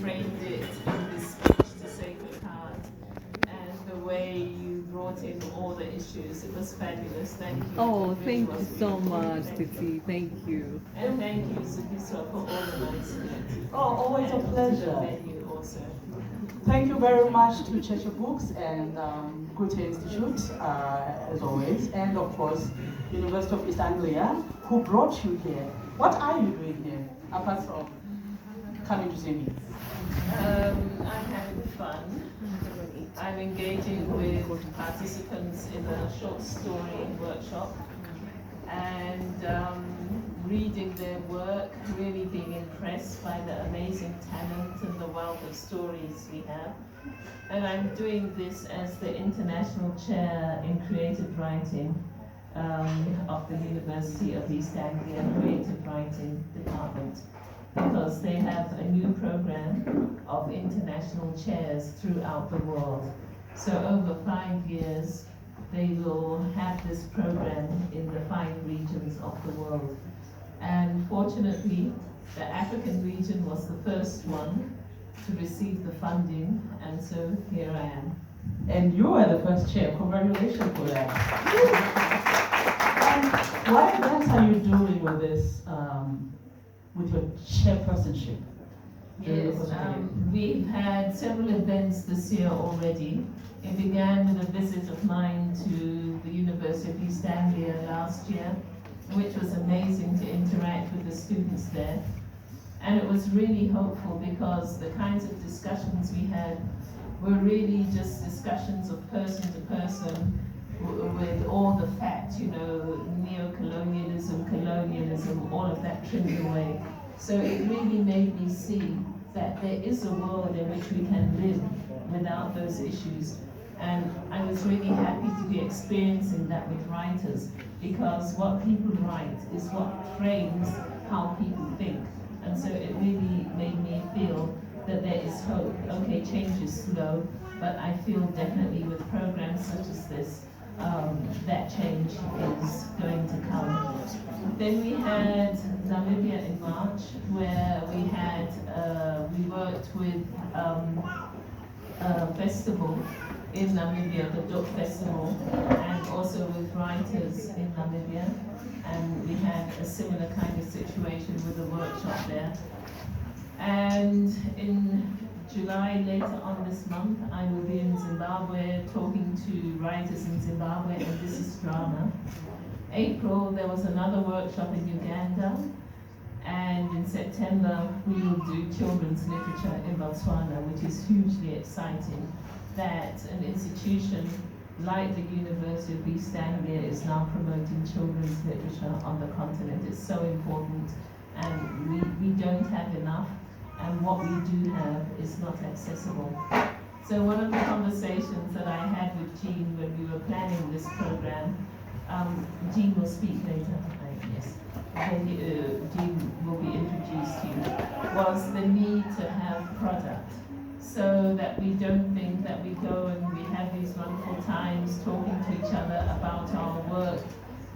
framed it in this speech to Sacred Heart, and the way you brought in all the issues. It was fabulous. Thank you. Oh, thank you so much, Tsisti. Thank you. And thank you, Zukiswa, for organizing it. Oh, always a pleasure. And the venue also. Thank you very much to Church of Books and Goethe Institute, as always, and of course, University of East Anglia, who brought you here. What are you doing here, apart from coming to see me? I'm having fun. I'm engaging with participants in a short story workshop and reading their work, really being impressed by the amazing talent and the wealth of stories we have. And I'm doing this as the International Chair in Creative Writing of the University of East Anglia Creative Writing Department, because they have a new program of international chairs throughout the world. So over 5 years, they will have this program in the 5 regions of the world. And fortunately, the African region was the first one to receive the funding, and so here I am. And you are the first chair. Congratulations for that. And what events are you doing with this, with your chairpersonship? Yes, we've had several events this year already. It began with a visit of mine to the University of East Anglia last year, which was amazing to interact with the students there. And it was really hopeful because the kinds of discussions we had were really just discussions of person to person with all the facts, you know, neo-colonialism, colonialism, all of that trimmed away. So it really made me see that there is a world in which we can live without those issues. And I was really happy to be experiencing that with writers, because what people write is what frames how people think. And so it really made me feel that there is hope. Okay, change is slow, but I feel definitely with programs such as this, that change is going to come. Then we had Namibia in March, where we worked with a festival in Namibia, the Dok Festival, and also with writers in Namibia. And we had a similar kind of situation with a workshop there. And in July, later on this month, I will be in Zimbabwe talking to writers in Zimbabwe, and this is drama. April, there was another workshop in Uganda, and in September, we will do children's literature in Botswana, which is hugely exciting that an institution like the University of East Anglia is now promoting children's literature on the continent. It's so important, and we don't have enough, and what we do have is not accessible. So one of the conversations that I had with Jean when we were planning this program, Jean will speak later, yes, then Jean will be introduced to you, was the need to have product, so that we don't think that we go and we have these wonderful times talking to each other about our work,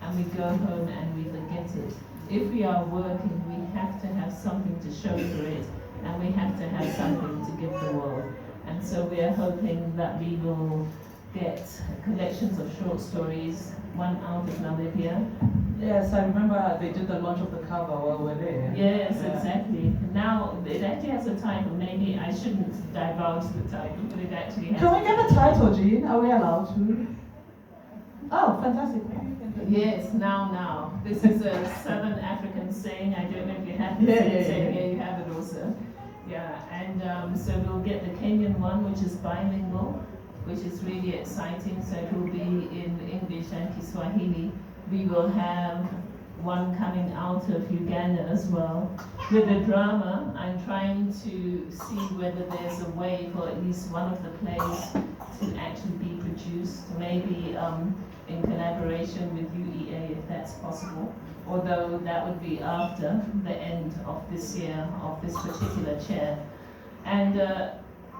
and we go home and we forget it. If we are working, we have to have something to show for it, and we have to have something to give the world. And so we are hoping that we will get collections of short stories, one out of Namibia. Yes, I remember they did the launch of the cover while we were there. Yes, yeah. Exactly. Now, it actually has a title. Maybe I shouldn't divulge the title, but it actually has... Can we get a title, Jean? Are we allowed to? Oh, fantastic. Yes, now. This is a Southern African saying. I don't know if you have the saying. Yeah, you have it also. Yeah, and so we'll get the Kenyan one, which is bilingual, which is really exciting. So it will be in English and Kiswahili. We will have one coming out of Uganda as well. With the drama, I'm trying to see whether there's a way for at least one of the plays to actually be produced, maybe in collaboration with UEA, if that's possible, although that would be after the end of this year, of this particular chair. And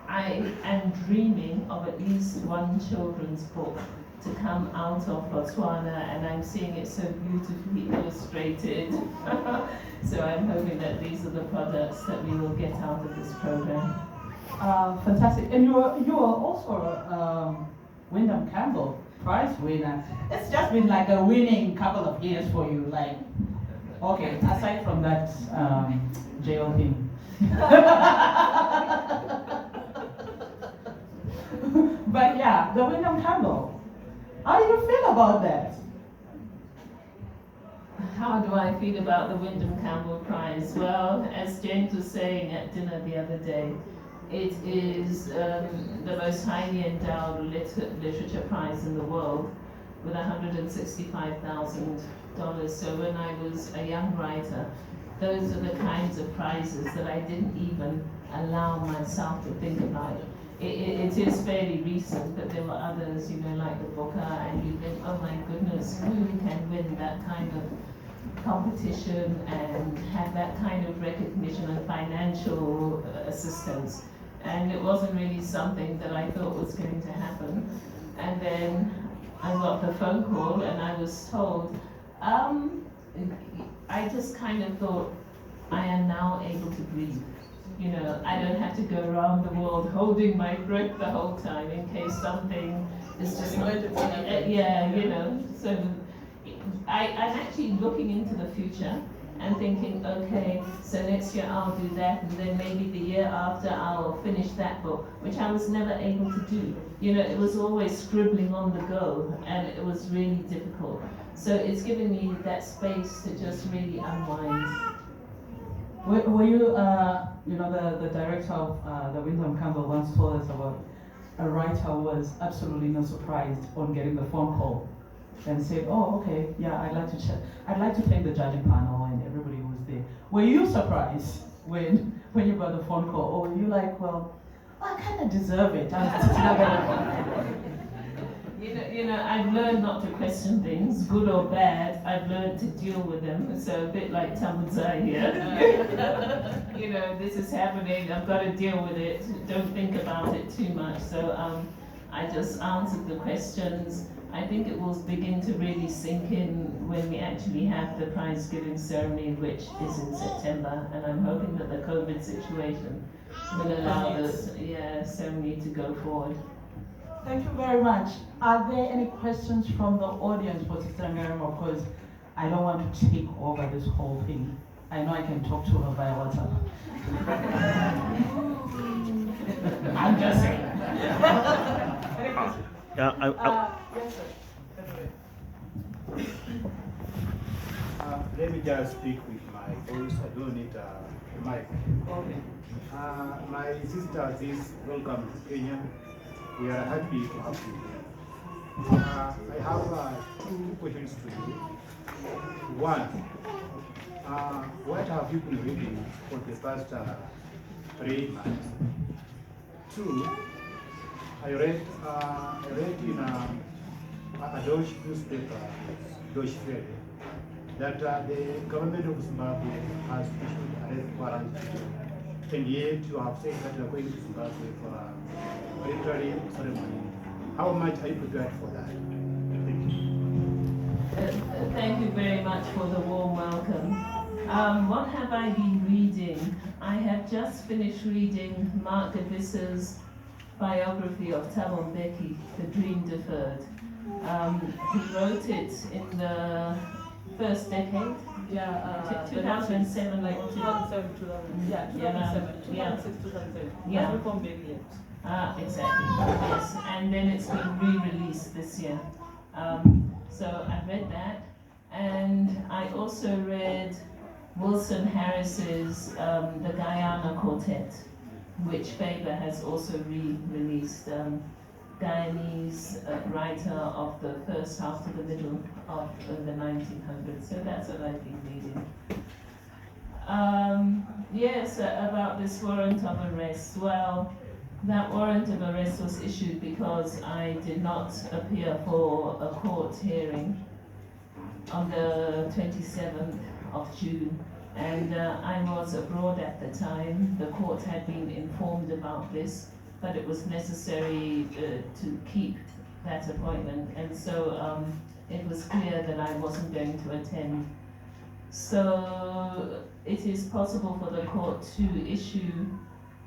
I am dreaming of at least one children's book to come out of Botswana, and I'm seeing it so beautifully illustrated. So I'm hoping that these are the products that we will get out of this program. Fantastic. And you are also a Wyndham Campbell Prize winner. It's just been like a winning couple of years for you. Like, okay, aside from that jail thing. But yeah, the Wyndham Campbell. How do you feel about that? How do I feel about the Wyndham Campbell Prize? Well, as James was saying at dinner the other day, it is the most highly endowed literature prize in the world with $165,000. So when I was a young writer, those are the kinds of prizes that I didn't even allow myself to think about. It is fairly recent, but there were others, like the Booker, and you think, oh my goodness, who can win that kind of competition and have that kind of recognition and financial assistance? And it wasn't really something that I thought was going to happen. And then I got the phone call and I was told, I just kind of thought, I am now able to breathe. I don't have to go around the world holding my breath the whole time in case something is just not, So I'm actually looking into the future and thinking, okay, so next year I'll do that, and then maybe the year after I'll finish that book, which I was never able to do. It was always scribbling on the go, and it was really difficult. So it's given me that space to just really unwind. Were you, the director of the Wyndham Campbell once told us about a writer who was absolutely not surprised on getting the phone call and said, oh, okay, yeah, I'd like to thank the judging panel and everybody who was there. Were you surprised when you got the phone call, or were you like, well, I kind of deserve it? I've learned not to question things, good or bad. I've learned to deal with them. So a bit like Tamuzai here. This is happening. I've got to deal with it. Don't think about it too much. So I just answered the questions. I think it will begin to really sink in when we actually have the prize giving ceremony, which is in September. And I'm hoping that the COVID situation will allow the ceremony to go forward. Thank you very much. Are there any questions from the audience for Tsisti Dangarembga? Because I don't want to take over this whole thing. I know I can talk to her via WhatsApp. I'm just saying. Any questions? Yeah, Yes, sir. Let me just speak with my voice. I don't need a mic. Okay. My sister is welcome to Kenya. We are happy to have you here. I have two questions to you. One, what have you been reading for the past 3 months? Two, I read in a Deutsche newspaper, Deutsche Welle, that the government of Zimbabwe has issued a arrest warrant, and yet you have said that you are going to Zimbabwe for a military ceremony. How much are you prepared for that? Thank you. Thank you very much for the warm welcome. What have I been reading? I have just finished reading Mark Davis's biography of Thabo Mbeki, The Dream Deferred. He wrote it in the first decade. 2007, like 2007, 2006, 2007. Yeah. Reform Baby yet. Exactly, yes. And then it's been re-released this year. So I read that. And I also read Wilson Harris's The Guyana Quartet, which Faber has also re-released. Guyanese writer of the first half to the middle of the 1900s. So that's what I've been reading. Yes, about this warrant of arrest. Well, that warrant of arrest was issued because I did not appear for a court hearing on the 27th of June. And I was abroad at the time. The court had been informed about this, but it was necessary to keep that appointment, and so it was clear that I wasn't going to attend. So it is possible for the court to issue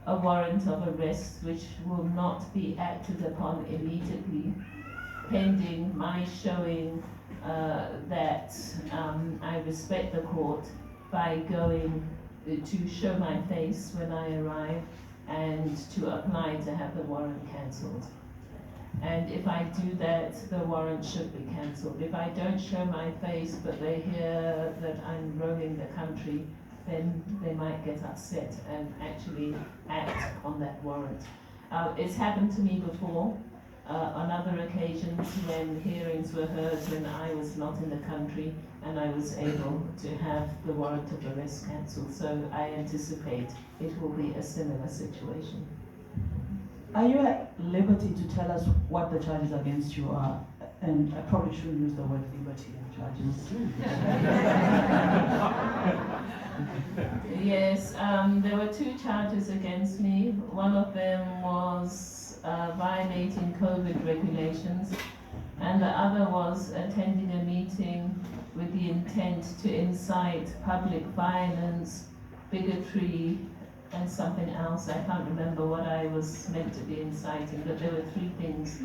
a warrant of arrest which will not be acted upon immediately, pending my showing that I respect the court by going to show my face when I arrive and to apply to have the warrant cancelled. And if I do that, the warrant should be cancelled. If I don't show my face, but they hear that I'm roaming the country, then they might get upset and actually act on that warrant. It's happened to me before, on other occasions when hearings were heard when I was not in the country, and I was able to have the warrant of arrest cancelled. So I anticipate it will be a similar situation. Are you at liberty to tell us what the charges against you are? And I probably shouldn't use the word liberty and charges. Yes, there were 2 charges against me. One of them was violating COVID regulations, and the other was attending a meeting with the intent to incite public violence, bigotry, and something else. I can't remember what I was meant to be inciting, but there were 3 things.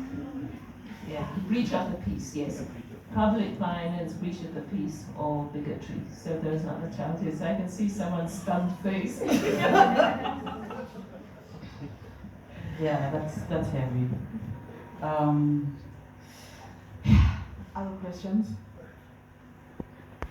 Yeah, breach of the peace, yes. Public violence, breach of the peace, or bigotry. So those are the charges. I can see someone's stunned face. Yeah, that's heavy. Other questions?